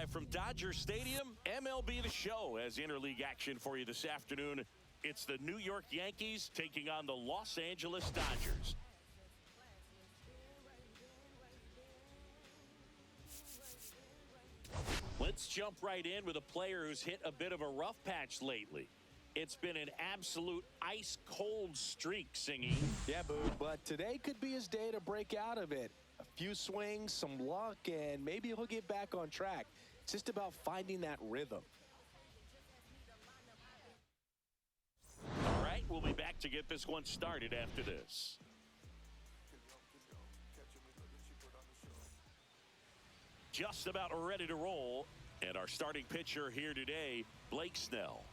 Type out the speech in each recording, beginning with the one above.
Live from Dodger Stadium, MLB The Show has interleague action for you this afternoon. It's the New York Yankees taking on the Los Angeles Dodgers. Let's jump right in with a player who's hit a bit of a rough patch lately. It's been an absolute ice-cold streak, Singy. Yeah, Boo, but today could be his day to break out of it. A few swings, some luck, and maybe he'll get back on track. It's just about finding that rhythm. All right, we'll be back to get this one started after this. Just about ready to roll. And our starting pitcher here today, Blake Snell.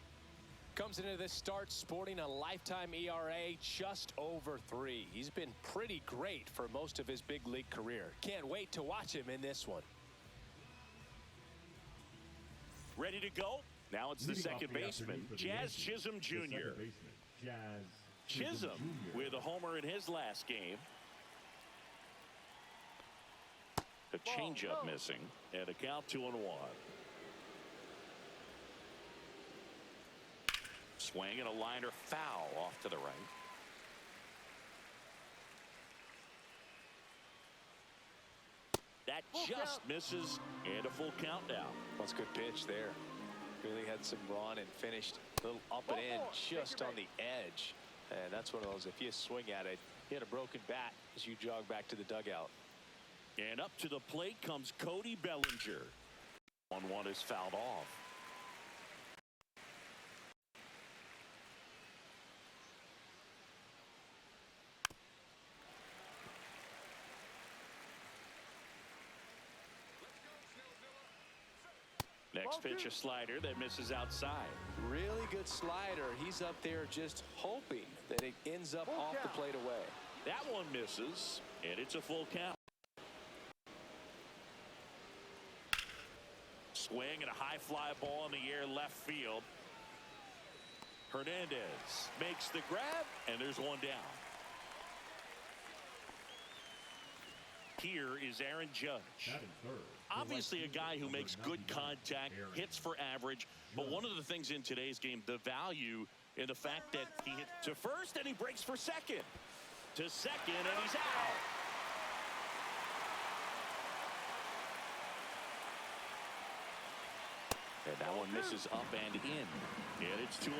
Comes into this start sporting a lifetime ERA just over 3. He's been pretty great for most of his big league career. Can't wait to watch him in this one. Ready to go? Now it's the second baseman, Jazz Chisholm Jr. Chisholm with a homer in his last game. A changeup missing, and a count 2-1. Swing and a liner foul off to the right. That just misses, and a full count now. That's a good pitch there. Really had some run and finished a little up and in just on the edge. And that's one of those, if you swing at it, hit a broken bat as you jog back to the dugout. And up to the plate comes Cody Bellinger. 1-1 is fouled off. Next pitch, a slider that misses outside. Really good slider. He's up there just hoping that it ends up off the plate away. That one misses, and it's a full count. Swing and a high fly ball in the air left field. Hernandez makes the grab, and there's one down. Here is Aaron Judge. Obviously a guy who makes good contact, hits for average, but one of the things in today's game, the value in the fact that he hit to first and he breaks for second. To second, and he's out. And that one misses up and in. And it's 2-1.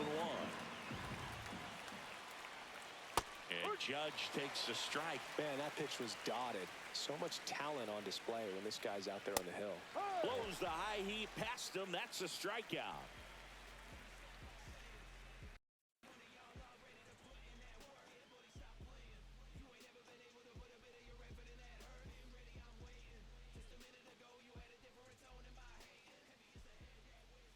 And Judge takes the strike. Man, that pitch was dotted. So much talent on display when this guy's out there on the hill. Blows the high heat past him. That's a strikeout.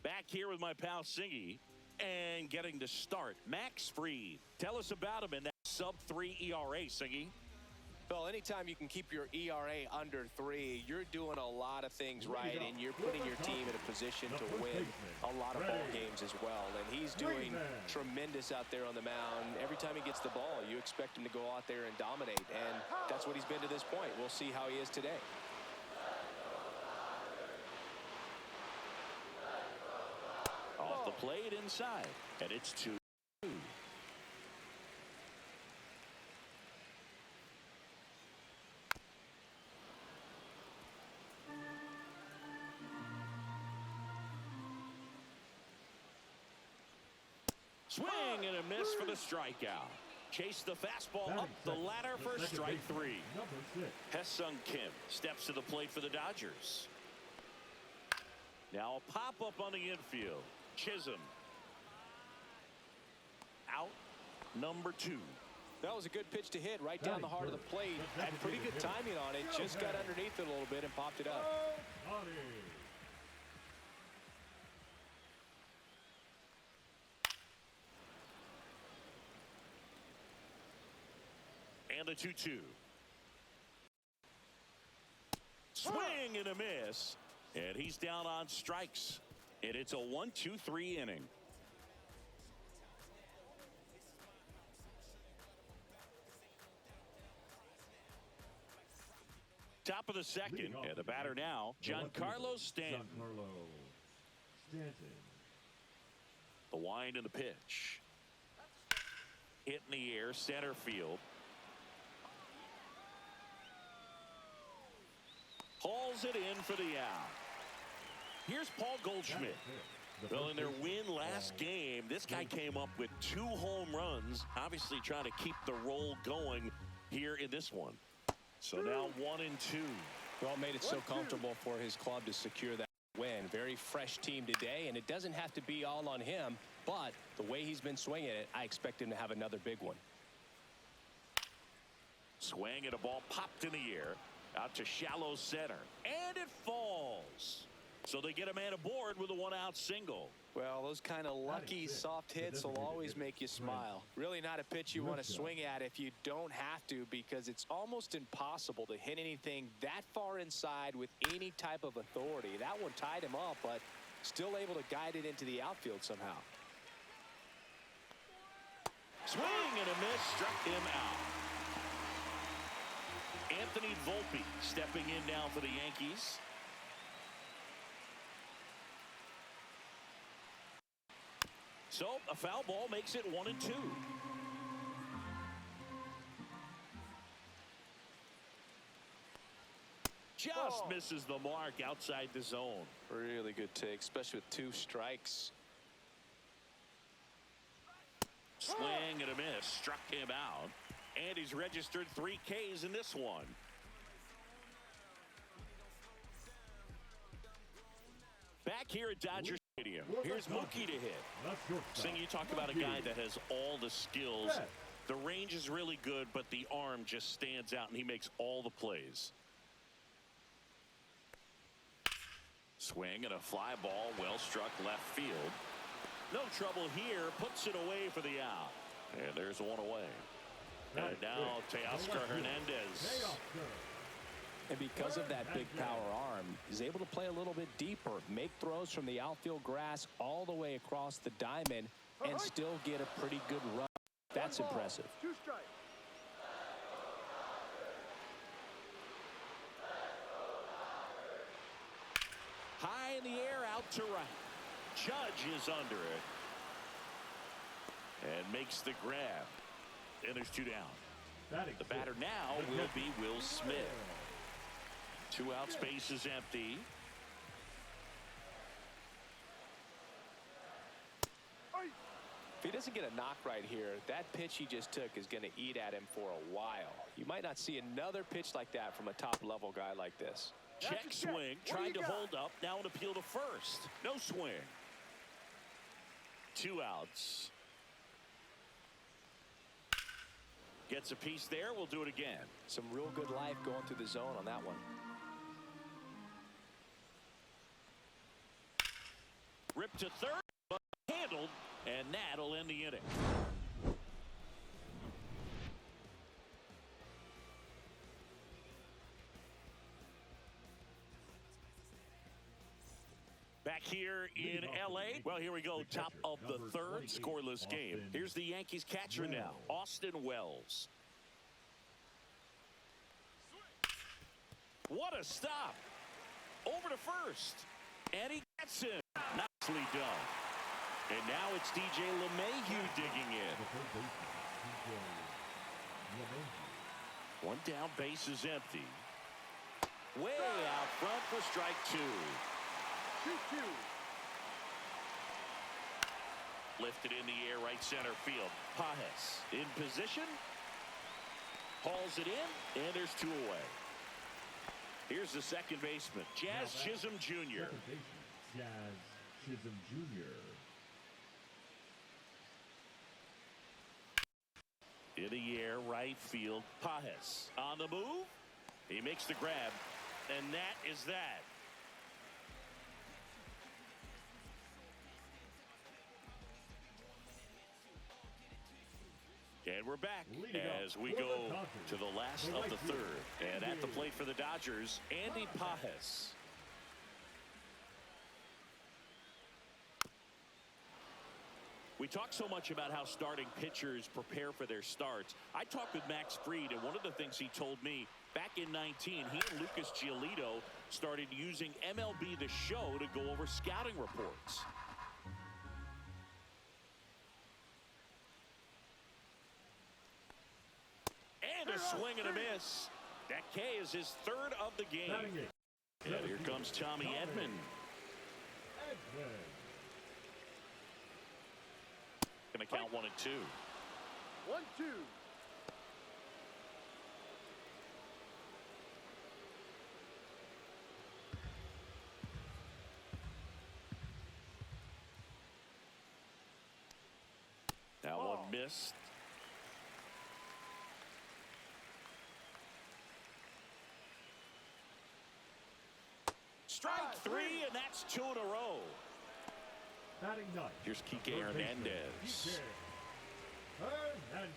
Back here with my pal Singy, and getting to start, Max Fried. Tell us about him in that sub-3 ERA, Singy. Well, anytime you can keep your ERA under 3, you're doing a lot of things right, and you're putting your team in a position to win a lot of ball games as well. And he's doing tremendous out there on the mound. Every time he gets the ball, you expect him to go out there and dominate, and that's what he's been to this point. We'll see how he is today. Off the plate inside, and it's 2-2. Swing and a miss for the strikeout. Chase the fastball up the ladder for strike 3. Hesung Kim steps to the plate for the Dodgers. Now a pop-up on the infield. Chisholm. Out, number 2. That was a good pitch to hit right down the heart of the plate. Had pretty good timing on it. Just got underneath it a little bit and popped it up. And the 2-2. Swing and a miss. And he's down on strikes. And it's a 1-2-3 inning. Top of the second, and the batter now, Giancarlo Stanton. The wind and the pitch. Hit in the air, center field. Hauls it in for the out. Here's Paul Goldschmidt. Well, in their win last game, this guy came up with 2 home runs, obviously trying to keep the roll going here in this one. So now 1-2. Well, made it so comfortable for his club to secure that win. Very fresh team today, and it doesn't have to be all on him, but the way he's been swinging it, I expect him to have another big one. Swing and a ball popped in the air out to shallow center, and it falls. So they get a man aboard with a 1-out single. Well, those kind of lucky soft hits will always make you smile. Really not a pitch you want to swing at if you don't have to, because it's almost impossible to hit anything that far inside with any type of authority. That one tied him up, but still able to guide it into the outfield somehow. Swing and a miss, struck him out. Anthony Volpe stepping in now for the Yankees. So a foul ball makes it 1-2. Just misses the mark outside the zone. Really good take, especially with 2 strikes. Swing and a miss, struck him out. And he's registered 3 Ks in this one. Back here at Dodger Stadium, here's Mookie to hit. Sing, you talk about a guy that has all the skills. The range is really good, but the arm just stands out, and he makes all the plays. Swing and a fly ball, well struck left field. No trouble here, puts it away for the out. And there's one away. And now Teoscar Hernandez. And because of that big power arm, he's able to play a little bit deeper, make throws from the outfield grass all the way across the diamond, and still get a pretty good run. That's impressive. 2 strikes. High in the air, out to right. Judge is under it. And makes the grab. And there's 2 down. The batter now will be Will Smith. 2 out, space is empty. If he doesn't get a knock right here, that pitch he just took is going to eat at him for a while. You might not see another pitch like that from a top-level guy like this. Check swing, trying to hold up. Now an appeal to first. No swing. 2 outs. Gets a piece there. We'll do it again. Some real good life going through the zone on that one. Ripped to third, but handled, and that'll end the inning. Back here in L.A. Well, here we go. Top of the 3rd, scoreless game. Here's the Yankees catcher now, Austin Wells. What a stop. Over to first. And he gets him. Nicely done. And now it's DJ LeMahieu digging in. 1 down, base is empty. Way out front for strike 2. 2-2. Lifted in the air, right center field. Pajes in position. Hauls it in, and there's 2 away. Here's the second baseman, Jazz Chisholm Jr. Jazz Chisholm Jr. In the air, right field. Pajes on the move. He makes the grab, and that is that. And we're back as we go to the last of the 3rd. And at the plate for the Dodgers, Andy Pajes. We talk so much about how starting pitchers prepare for their starts. I talked with Max Fried, and one of the things he told me back in 19, he and Lucas Giolito started using MLB The Show to go over scouting reports. And a swing and a miss. That K is his third of the game. And here comes Tommy Edman. Going to count 1 and 2. 1-2. That one missed. Strike 3, and that's 2 in a row. Batting ninth. Here's Kike Hernandez. Hernandez.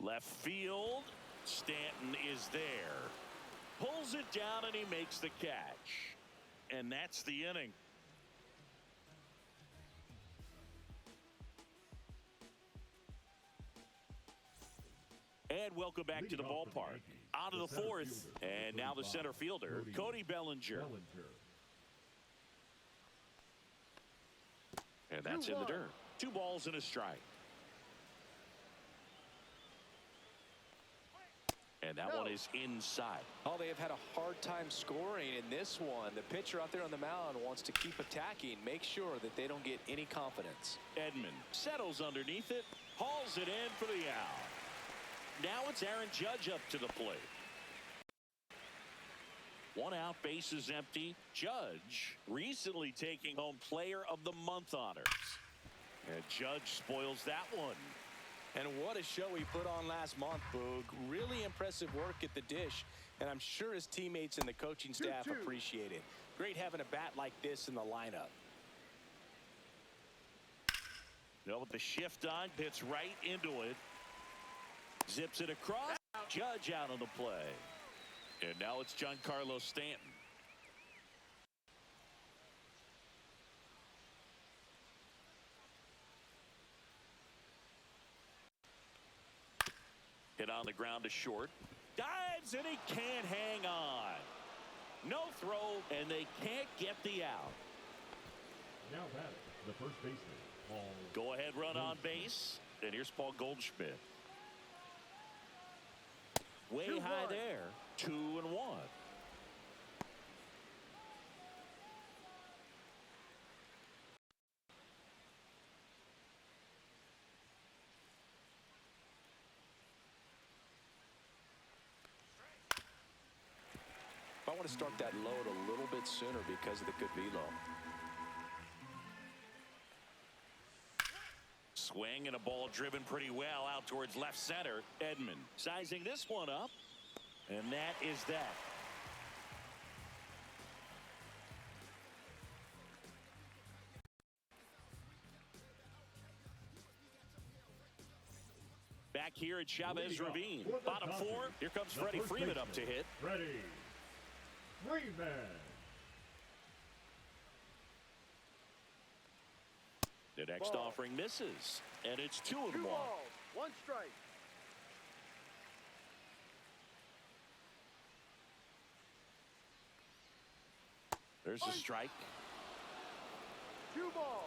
Left field. Stanton is there. Pulls it down, and he makes the catch. And that's the inning. And welcome back to the ballpark. Out of the fourth, and now the center fielder, Cody Bellinger. And that's in the dirt. 2 balls and a strike. And that one is inside. Oh, they have had a hard time scoring in this one. The pitcher out there on the mound wants to keep attacking, make sure that they don't get any confidence. Edman settles underneath it, hauls it in for the out. Now it's Aaron Judge up to the plate. 1 out, base is empty. Judge recently taking home Player of the Month honors. And Judge spoils that one. And what a show he put on last month, Boog. Really impressive work at the dish, and I'm sure his teammates and the coaching staff appreciate it. Great having a bat like this in the lineup. With the shift on, hits right into it. Zips it across. Judge out on the play. And now it's Giancarlo Stanton. Hit on the ground to short. Dives, and he can't hang on. No throw, and they can't get the out. Now batting, the first baseman, Paul. Go ahead, run on base. And here's Paul Goldschmidt. Way high there. 2 and 1. I want to start that load a little bit sooner because of the good velo. Swing and a ball driven pretty well out towards left center. Edman sizing this one up. And that is that. Back here at Chavez Ravine. Bottom 4. Here comes Freddie Freeman up to hit. Freddie Freeman. The next offering misses. And it's 2 and 1. 1 strike. There's a strike. 2 balls.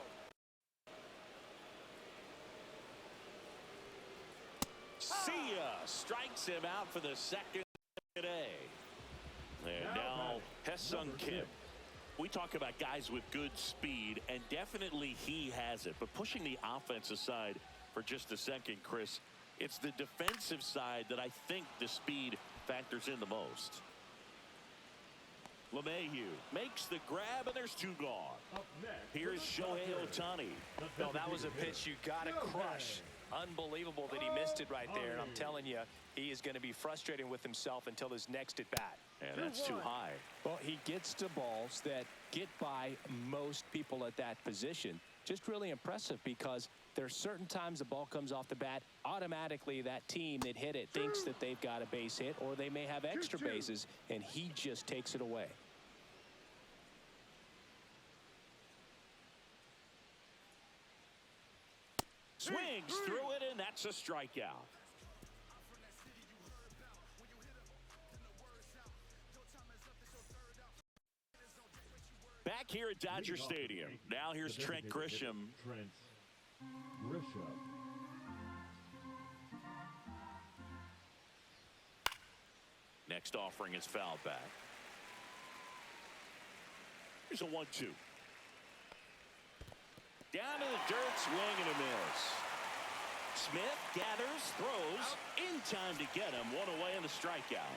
See ya. Strikes him out for the second today. And now Hesung Kim. We talk about guys with good speed, and definitely he has it. But pushing the offense aside for just a second, Chris, it's the defensive side that I think the speed factors in the most. LeMahieu makes the grab, and there's 2 gone. Here's Shohei Ohtani. No, that was a pitch you got to crush. Unbelievable that he missed it right there. And I'm telling you, he is going to be frustrated with himself until his next at bat. And that's too high. Well, he gets to balls that get by most people at that position. Just really impressive because there's certain times the ball comes off the bat, automatically that team that hit it thinks that they've got a base hit or they may have extra bases, and he just takes it away. Swings through it, and that's a strikeout. Back here at Dodger Stadium. Now here's Trent Grisham. Trent Grisham. Next offering is fouled back. Here's a 1-2. Down in the dirt, swing and a miss. Smith gathers, throws, in time to get him. One away in the strikeout.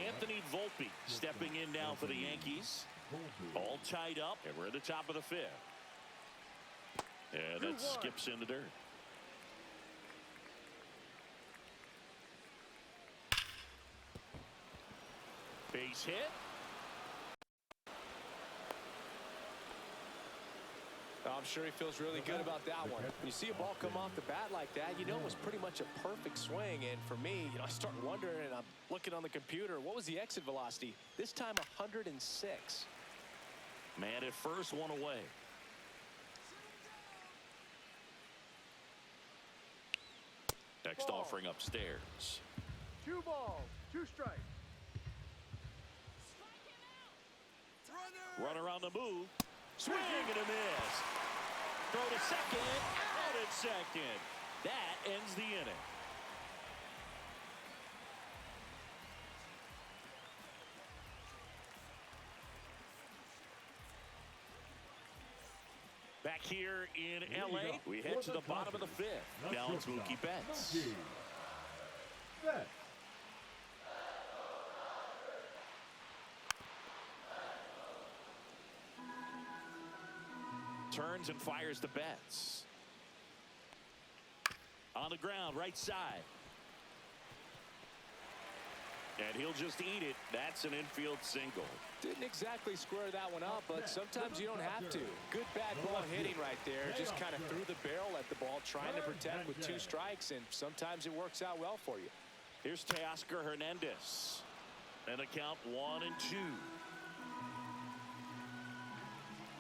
Anthony Volpe stepping in now for the Yankees. All tied up, and we're at the top of the fifth. And that skips in the dirt. Base hit. I'm sure he feels really good about that one. When you see a ball come off the bat like that, you know it was pretty much a perfect swing. And for me, I start wondering, and I'm looking on the computer, what was the exit velocity? This time 106. Man at first, one away. Next offering upstairs. 2 balls, 2 strikes. Runner on the move. Swing and a miss. Throw to second. Out at second. That ends the inning. Back here in L.A., we head to the bottom of the fifth. Now it's Mookie Betts. Betts. Turns and fires the Betts. On the ground, right side. And he'll just eat it. That's an infield single. Didn't exactly square that one up, but sometimes you don't have to. Good bad ball hitting right there. Just kind of threw the barrel at the ball, trying to protect with 2 strikes, and sometimes it works out well for you. Here's Teoscar Hernandez. And a count 1-2.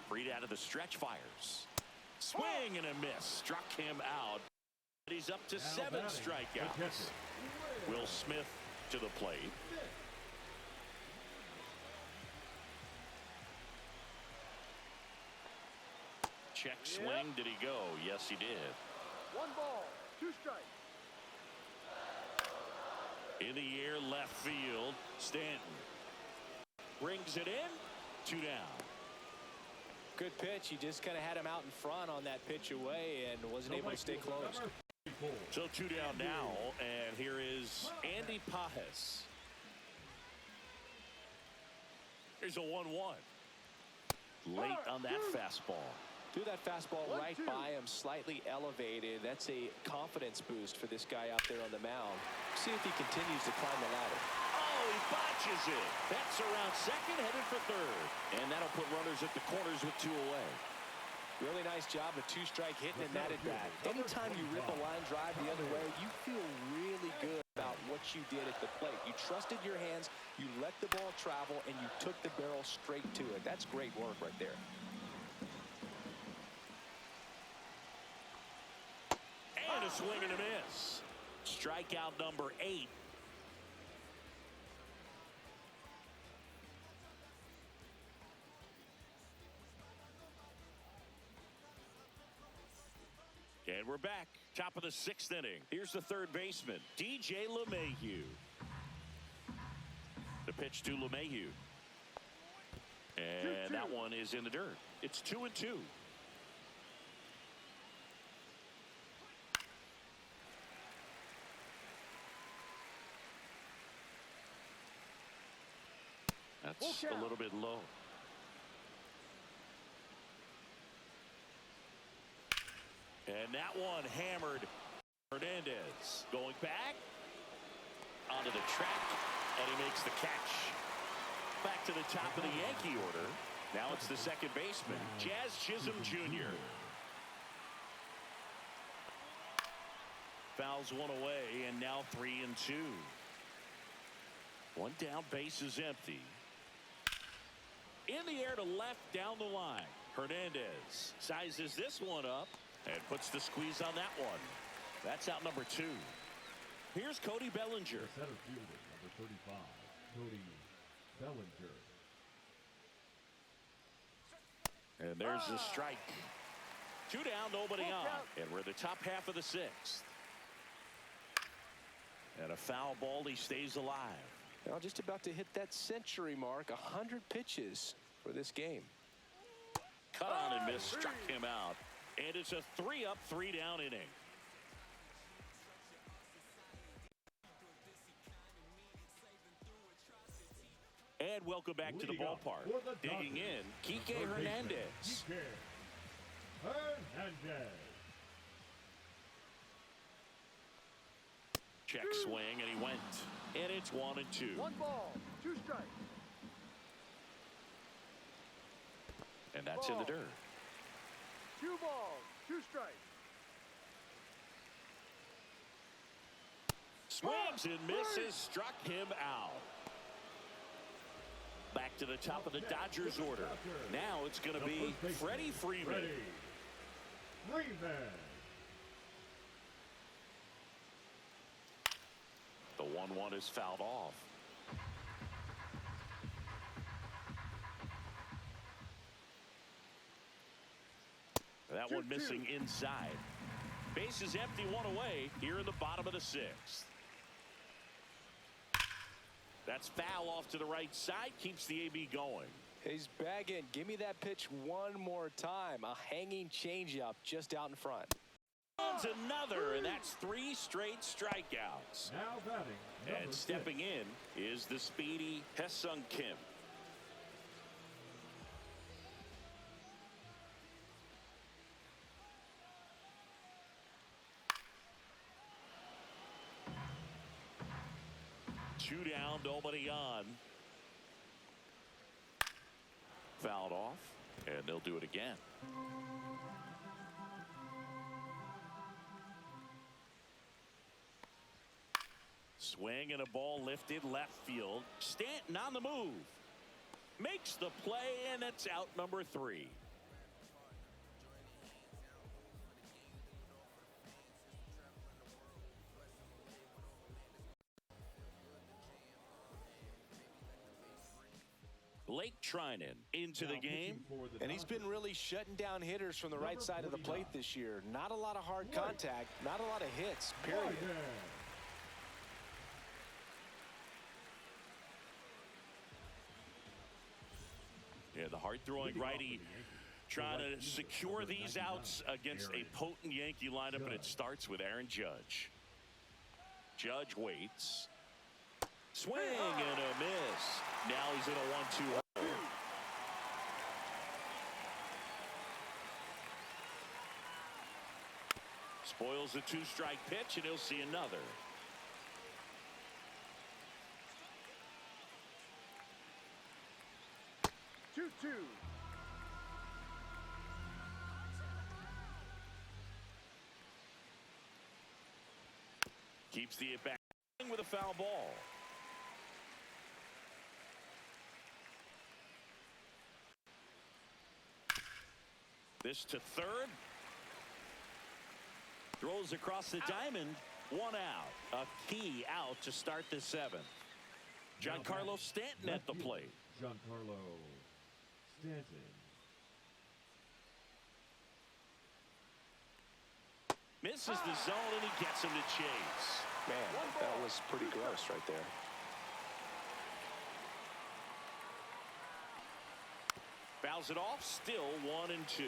Freed out of the stretch, fires. Swing and a miss. Struck him out. He's up to 7 strikeouts. Will Smith to the plate. Check swing. Did he go? Yes, he did. 1 ball, 2 strikes. In the air, left field. Stanton brings it in. 2 down. Good pitch. He just kind of had him out in front on that pitch away and wasn't able to stay close. So 2 down now, and here is Andy Pajes. Here's a 1-1. Late on that fastball. Threw that fastball right by him, slightly elevated. That's a confidence boost for this guy out there on the mound. See if he continues to climb the ladder. Oh, he botches it. That's around second, headed for third. And that'll put runners at the corners with 2 away. Really nice job of 2-strike hitting in that at bat. Anytime you rip a line drive the other way, you feel really good about what you did at the plate. You trusted your hands, you let the ball travel, and you took the barrel straight to it. That's great work right there. And a swing and a miss. Strikeout number 8. And we're back. Top of the 6th inning. Here's the third baseman, DJ LeMahieu. The pitch to LeMahieu. And that one is in the dirt. It's 2-2. That's a little bit low. And that one hammered Hernandez going back onto the track, and he makes the catch. Back to the top of the Yankee order. Now it's the second baseman, Jazz Chisholm Jr. Fouls one away, and now 3-2. One down, base is empty. In the air to left, down the line. Hernandez sizes this one up and puts the squeeze on that one. That's out number 2. Here's Cody Bellinger. The center fielder, number 35, Cody Bellinger. And there's the strike. 2 down, nobody on. And we're the top half of the 6th. And a foul ball, he stays alive. Now just about to hit that century mark. 100 pitches for this game. Cut on and miss, struck him out. And it's a 3-up, 3-down inning. And welcome back to the ballpark. Digging in, Kike Hernandez. Check swing, and he went. And it's 1-2. 1 ball, 2 strikes. And that's in the dirt. 2 balls, 2 strikes. Swings and misses, struck him out. Back to the top of the Dodgers order. Now it's going to be Freddie Freeman. The 1-1 is fouled off. That one missing inside. Base is empty, 1 away here in the bottom of the 6th. That's foul off to the right side, keeps the AB going. He's bagging. Give me that pitch one more time. A hanging changeup just out in front. And another, and that's 3 straight strikeouts. Now batting. And stepping in is the speedy Ha-Seong Kim. Two down, nobody on. Fouled off, and they'll do it again. Swing and a ball lifted left field. Stanton on the move. Makes the play, and it's out number 3. Blake Trinan into the game. And he's been really shutting down hitters from the right side of the plate this year. Not a lot of hard contact, not a lot of hits, period. Yeah, the hard-throwing righty trying to secure these outs against a potent Yankee lineup, and it starts with Aaron Judge. Judge waits. Swing and a miss. Now he's in a 1-2 hole. Spoils the 2-strike pitch, and he'll see another. Two. Keeps the at-bat with a foul ball. This to third. Throws across the diamond. 1 out. A key out to start the 7th. Giancarlo Stanton at the plate. Giancarlo Stanton. Misses the zone, and he gets him to chase. Man, that was pretty gross right there. Fouls it off, still 1-2.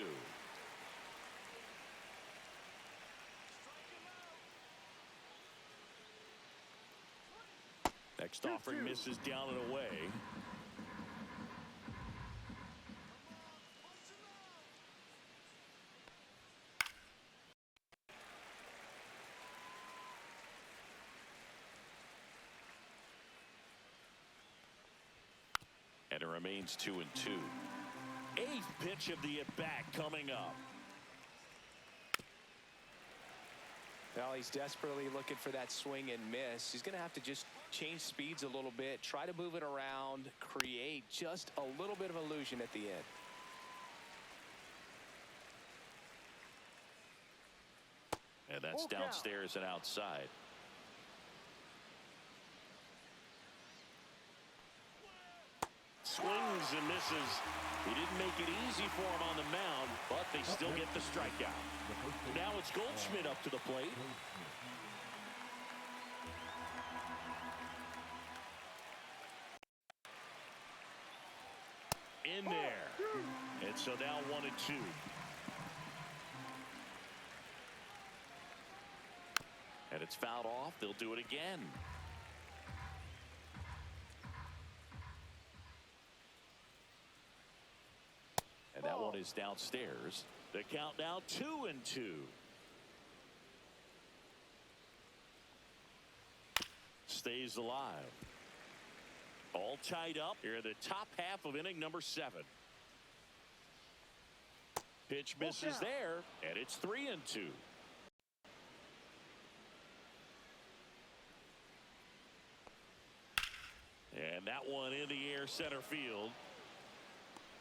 Next offering misses down and away. remains 2-2. Eighth pitch of the at-bat coming up. Well, he's desperately looking for that swing and miss. He's going to have to just change speeds a little bit, try to move it around, create just a little bit of illusion at the end. And that's downstairs and outside. Swings and misses. He didn't make it easy for him on the mound, but they still get the strikeout. Now it's Goldschmidt up to the plate. In there. And so now 1-2. And it's fouled off. They'll do it again. And that one is downstairs. The count now 2-2. Stays alive. All tied up here in the top half of inning number 7. Pitch misses there, and it's 3-2. And that one in the air center field.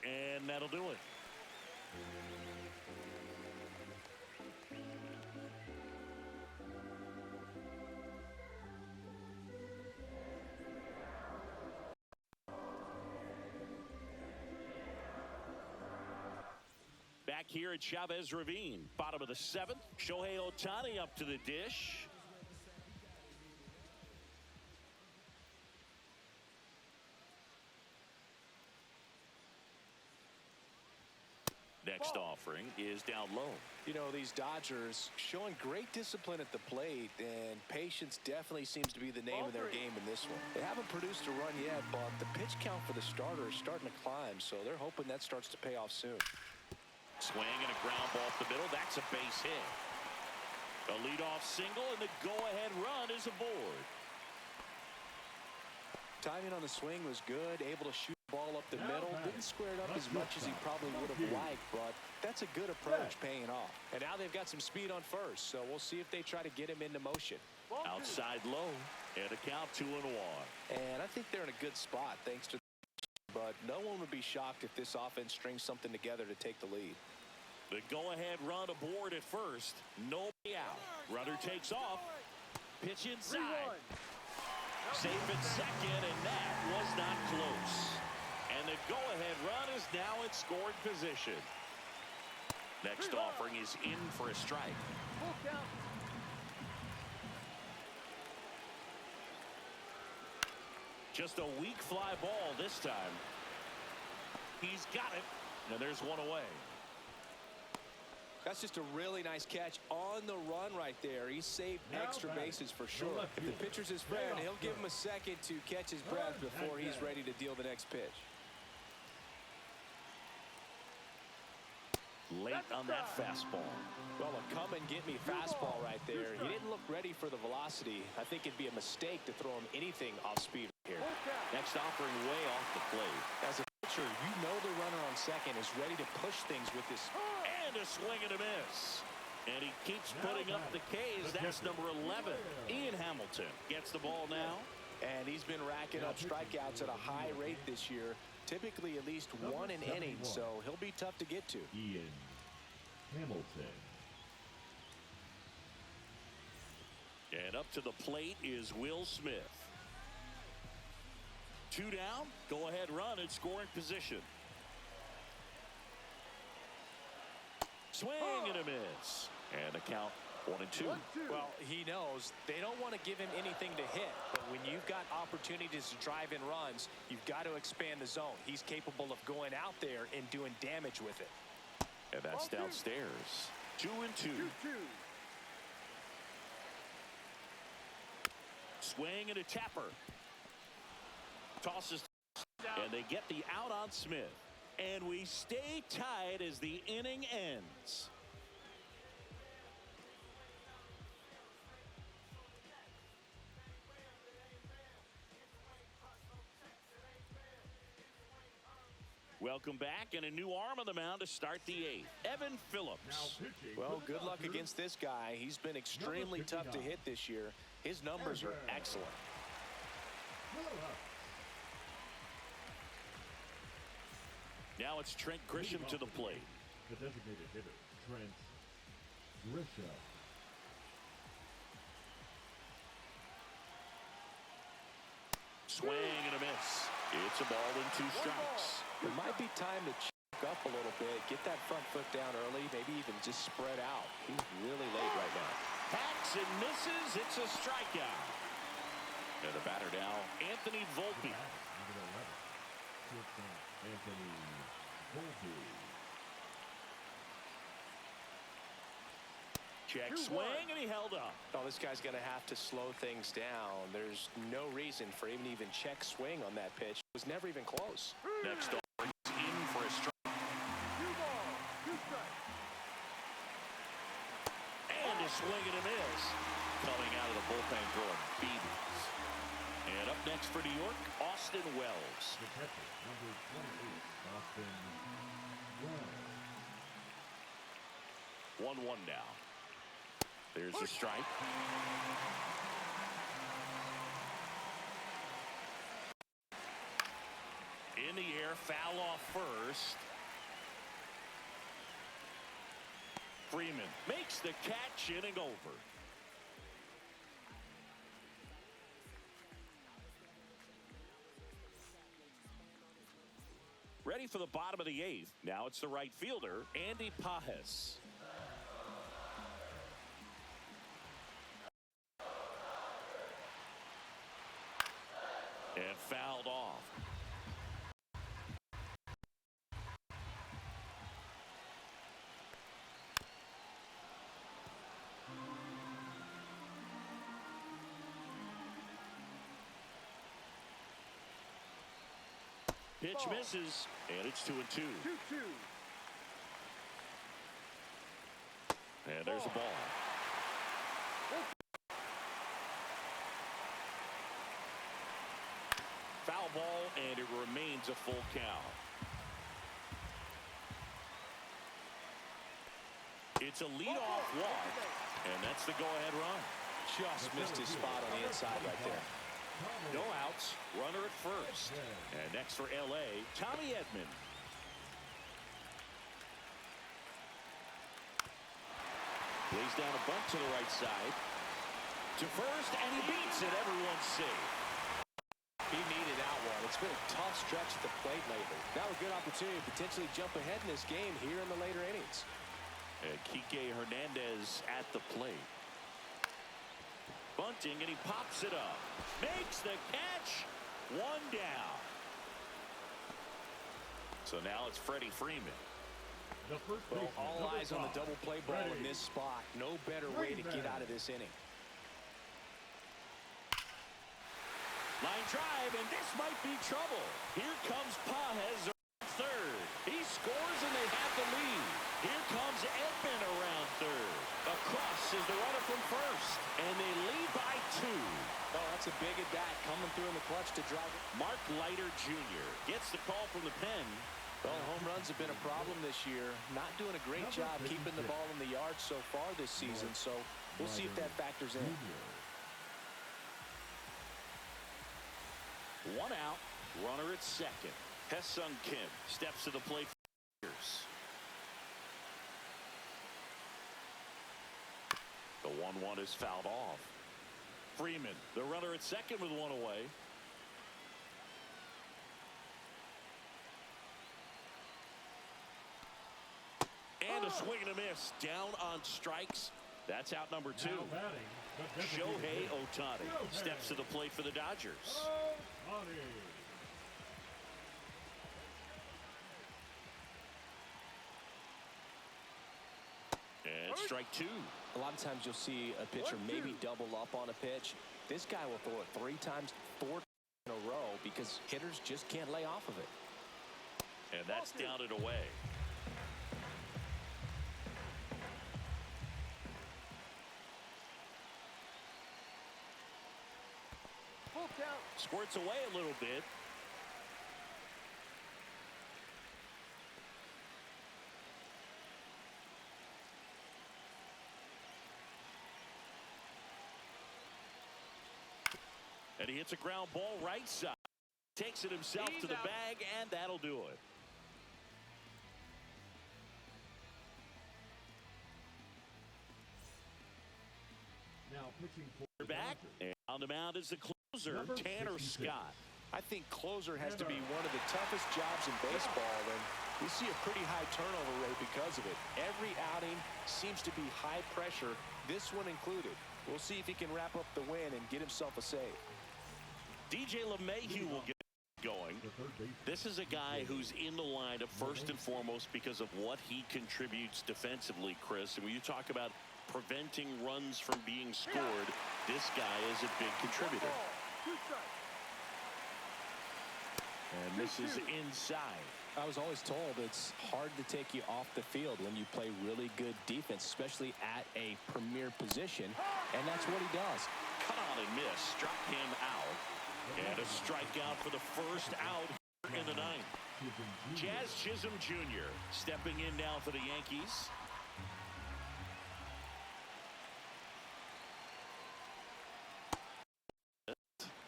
And that'll do it. Back here at Chavez Ravine, bottom of the 7th. Shohei Ohtani up to the dish. Next offering is down low. You know, these Dodgers showing great discipline at the plate, and patience definitely seems to be the name of their game in this one. They haven't produced a run yet, but the pitch count for the starter is starting to climb, so they're hoping that starts to pay off soon. Swing and a ground ball up the middle. That's a base hit. A leadoff single, and the go-ahead run is aboard. Timing on the swing was good, able to shoot the ball up the middle. Didn't square it up as much as he probably would have liked, but that's a good approach paying off. And now they've got some speed on first, so we'll see if they try to get him into motion. Outside low, and a count 2-1. And I think they're in a good spot thanks to, but no one would be shocked if this offense strings something together to take the lead. The go-ahead run aboard at first. Nobody out. Runner takes off. Pitch inside. Safe at second, and that was not close. And the go-ahead run is now in scoring position. Next offering is in for a strike. Just a weak fly ball this time. He's got it, and there's one away. That's just a really nice catch on the run right there. He saved extra bases for sure. If the pitcher's his friend, he'll give him a second to catch his breath before he's ready to deal the next pitch. Late on that fastball. Well, a come-and-get-me fastball right there. He didn't look ready for the velocity. I think it'd be a mistake to throw him anything off speed here. Next offering way off the plate. As a pitcher, you know the runner on second is ready to push things with this. And a swing and a miss. And he keeps putting up the Ks. That's number 11. Ian Hamilton gets the ball now. And he's been racking up strikeouts at a high rate this year. Typically at least one an inning, so he'll be tough to get to. Ian Hamilton. And up to the plate is Will Smith. 2 down, go ahead run in scoring position. Swing and a miss. And the count 1-2. Well, he knows they don't want to give him anything to hit, but when you've got opportunities to drive in runs, you've got to expand the zone. He's capable of going out there and doing damage with it. And that's downstairs. 2-2. Swing and a tapper. Tosses, and they get the out on Smith. And we stay tied as the inning ends. Welcome back, and a new arm on the mound to start the 8th. Evan Phillips. Well, good luck against this guy. He's been extremely tough to hit this year. His numbers are excellent. Now it's Trent Grisham to the plate. The designated hitter, Trent Grisham. Swing and a miss. It's a ball and 2 strikes. It might be time to check up a little bit, get that front foot down early, maybe even just spread out. He's really late right now. Hacks and misses. It's a strikeout. And the batter now, Anthony Volpe. Number 11, Anthony Volpe. Check swing, and he held up. Oh, this guy's going to have to slow things down. There's no reason for him to even check swing on that pitch. It was never even close. Next over, he's in for a strike. 2 balls, 2 strikes. And a swing and a miss. Coming out of the bullpen throwing BBs. And up next for New York, Austin Wells. The catcher, number 28, Austin Wells. 1-1 now. There's a strike. In the air, foul off first. Freeman makes the catch, inning over. Ready for the bottom of the 8th. Now it's the right fielder, Andy Pajes. And fouled off. Pitch misses, and it's 2-2. 2-2. And there's a ball. Foul ball, and it remains a full count. It's a leadoff walk, and that's the go-ahead run. Just missed his spot on the inside right there. No outs, runner at first. And next for L.A., Tommy Edman. Lays down a bunt to the right side. To first, and he beats it. Everyone's safe. He needed that one. It's been a tough stretch at the plate lately. Now a good opportunity to potentially jump ahead in this game here in the later innings. And Kike Hernandez at the plate. Bunting, and he pops it up. Makes the catch. 1 down. So now it's Freddie Freeman. Well, all eyes on the double play ball in this spot. No better way to get out of this inning. Line drive, and this might be trouble. Here comes Pajes around third. He scores, and they have the lead. Here comes Edman around third. Across is the runner from first, and they lead by 2. Oh, that's a big at-bat coming through in the clutch to drive it. Mark Leiter Jr. gets the call from the pen. Well, home runs have been a problem this year. Not doing a great job keeping the ball in the yard so far this season, so we'll see if that factors in. 1 out, runner at second. Hesung Kim steps to the plate for the Tigers. The 1-1 is fouled off. Freeman, the runner at second with 1 away. And a swing and a miss. Down on strikes. That's out number 2. Shohei Ohtani steps to the plate for the Dodgers. And strike 2. A lot of times you'll see a pitcher maybe double up on a pitch. This guy will throw it 3 times, 4 in a row because hitters just can't lay off of it. And that's down and away. Full count. Squirts away a little bit. And he hits a ground ball right side. Takes it himself to the bag, and that'll do it. Now pitching for Back, and on the mound is the closer, Tanner Scott. I think closer has to be one of the toughest jobs in baseball, and we see a pretty high turnover rate because of it. Every outing seems to be high pressure, this one included. We'll see if he can wrap up the win and get himself a save. DJ LeMahieu will get going. This is a guy who's in the lineup first and foremost because of what he contributes defensively, Chris. And when you talk about preventing runs from being scored, this guy is a big contributor. And this is inside. I was always told it's hard to take you off the field when you play really good defense, especially at a premier position, and that's what he does. Cut on and miss, struck him out, and a strikeout for the first out in the ninth. Jazz Chisholm Jr. stepping in now for the Yankees.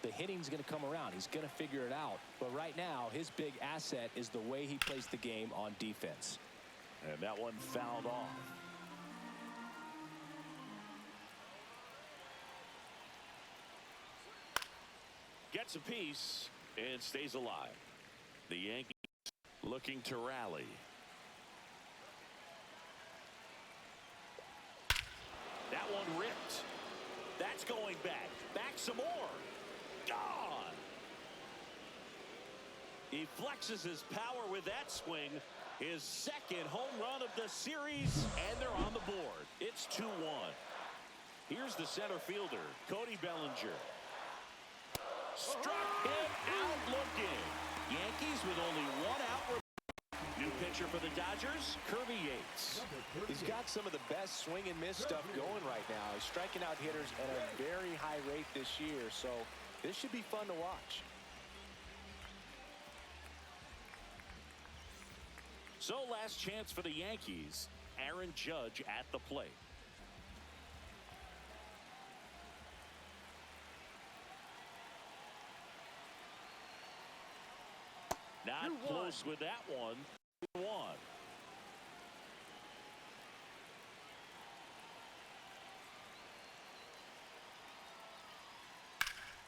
The hitting's going to come around. He's going to figure it out. But right now, his big asset is the way he plays the game on defense. And that one fouled off. Gets a piece and stays alive. The Yankees looking to rally. That one ripped. That's going back. Back some more. Gone. He flexes his power with that swing. His second home run of the series, and they're on the board. It's 2-1. Here's the center fielder, Cody Bellinger. Struck him out looking. Yankees with only one out. New pitcher for the Dodgers, Kirby Yates. He's got some of the best swing and miss stuff going right now. He's striking out hitters at a very high rate this year, so this should be fun to watch. So last chance for the Yankees. Aaron Judge at the plate. Not close with that one. 1.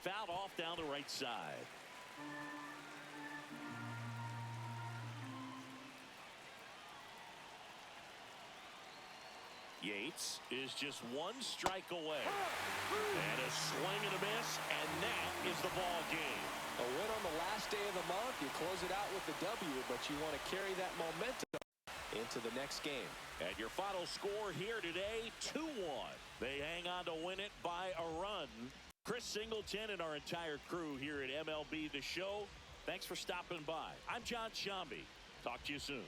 Fouled off down the right side. Yates is just one strike away. And a swing and a miss, and that is the ball game. A win on the last day of the month. You close it out with the W, but you want to carry that momentum into the next game. And your final score here today, 2-1. They hang on to win it by a run. Chris Singleton and our entire crew here at MLB The Show, thanks for stopping by. I'm John Shambi. Talk to you soon.